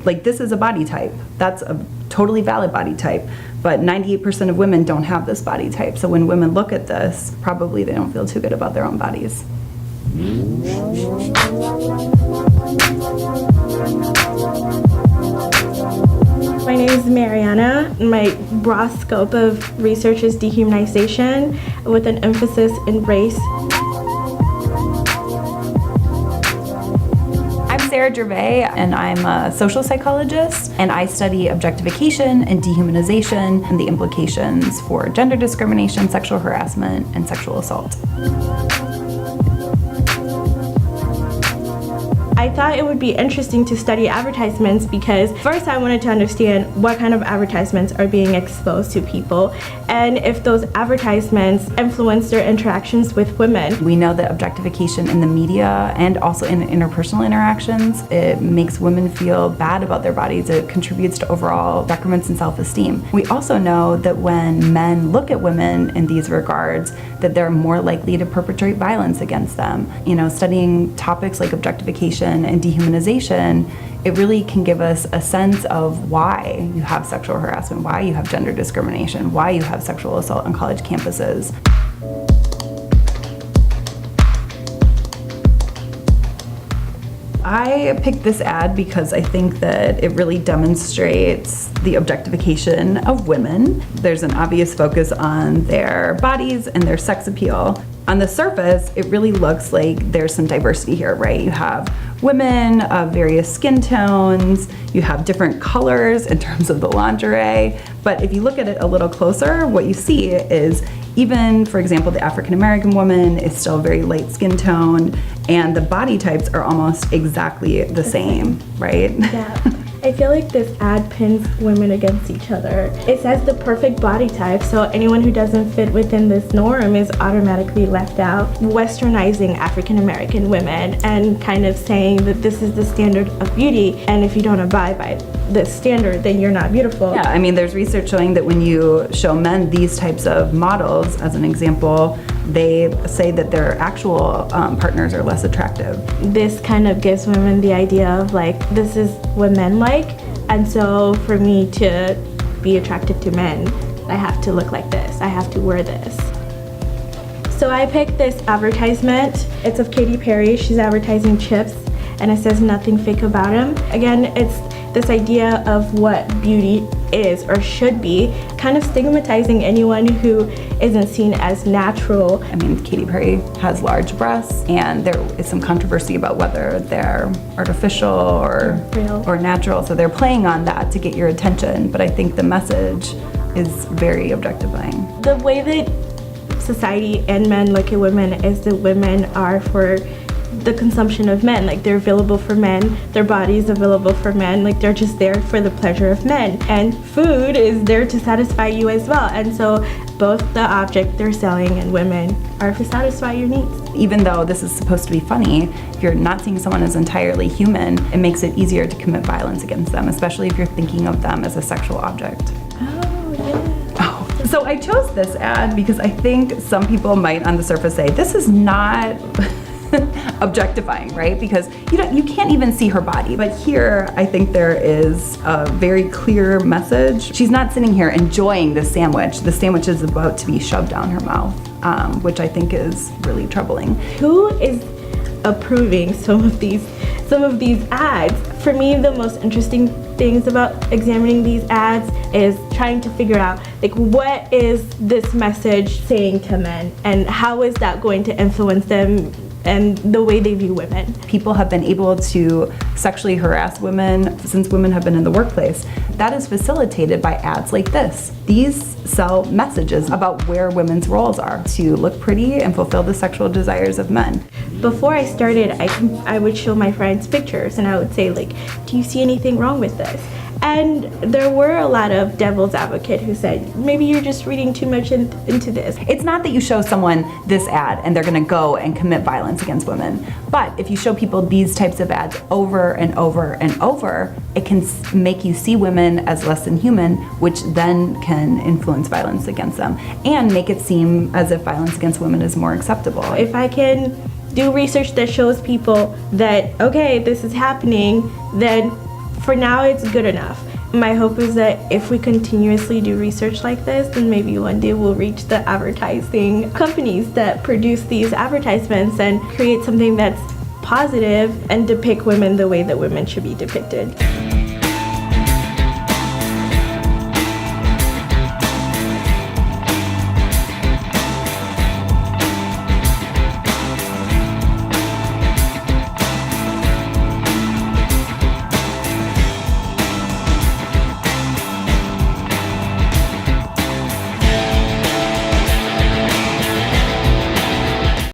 Like, this is a body type. That's a totally valid body type. But 98% of women don't have this body type. So when women look at this, probably they don't feel too good about their own bodies. My name is Myrianna. My broad scope of research is dehumanization with an emphasis in race. I'm Sarah Gervais, and I'm a social psychologist, and I study objectification and dehumanization and the implications for gender discrimination, sexual harassment, and sexual assault. I thought it would be interesting to study advertisements because first I wanted to understand what kind of advertisements are being exposed to people and if those advertisements influence their interactions with women. We know that objectification in the media and also in interpersonal interactions, it makes women feel bad about their bodies. It contributes to overall decrements in self-esteem. We also know that when men look at women in these regards, that they're more likely to perpetrate violence against them. You know, studying topics like objectification and dehumanization, it really can give us a sense of why you have sexual harassment, why you have gender discrimination, why you have sexual assault on college campuses. I picked this ad because I think that it really demonstrates the objectification of women. There's an obvious focus on their bodies and their sex appeal. On the surface, it really looks like there's some diversity here, right? You have women of various skin tones, you have different colors in terms of the lingerie, but if you look at it a little closer, what you see is even, for example, the African American woman is still very light skin tone, and the body types are almost exactly the same, right? Yeah. I feel like this ad pins women against each other. It says the perfect body type, so anyone who doesn't fit within this norm is automatically left out. Westernizing African American women and kind of saying that this is the standard of beauty, and if you don't abide by this standard, then you're not beautiful. Yeah, I mean, there's research showing that when you show men these types of models, as an example, they say that their actual partners are less attractive. This kind of gives women the idea of like, this is what men like, and so for me to be attractive to men, I have to look like this, I have to wear this. So I picked this advertisement. It's of Katy Perry. She's advertising chips, and it says nothing fake about them. Again, it's this idea of what beauty is or should be, kind of stigmatizing anyone who isn't seen as natural. I mean, Katy Perry has large breasts, and there is some controversy about whether they're artificial or real or natural, so they're playing on that to get your attention, but I think the message is very objectifying. The way that society and men look at women is that women are for the consumption of men, like they're available for men, their body is available for men, like they're just there for the pleasure of men, and food is there to satisfy you as well, and so both the object they're selling and women are to satisfy your needs. Even though this is supposed to be funny, if you're not seeing someone as entirely human, it makes it easier to commit violence against them, especially if you're thinking of them as a sexual object. Oh, yeah. So I chose this ad because I think some people might on the surface say, this is not objectifying, right? Because you can't even see her body. But here, I think there is a very clear message. She's not sitting here enjoying the sandwich. The sandwich is about to be shoved down her mouth, which I think is really troubling. Who is approving some of these ads? For me, the most interesting things about examining these ads is trying to figure out, like, what is this message saying to men, and how is that going to influence them and the way they view women. People have been able to sexually harass women since women have been in the workplace. That is facilitated by ads like this. These sell messages about where women's roles are, to look pretty and fulfill the sexual desires of men. Before I started, I would show my friends pictures and I would say, like, do you see anything wrong with this? And there were a lot of devil's advocate who said, maybe you're just reading too much into this. It's not that you show someone this ad and they're gonna go and commit violence against women. But if you show people these types of ads over and over and over, it can make you see women as less than human, which then can influence violence against them and make it seem as if violence against women is more acceptable. If I can do research that shows people that, okay, this is happening, then For now, it's good enough. My hope is that if we continuously do research like this, then maybe one day we'll reach the advertising companies that produce these advertisements and create something that's positive and depict women the way that women should be depicted.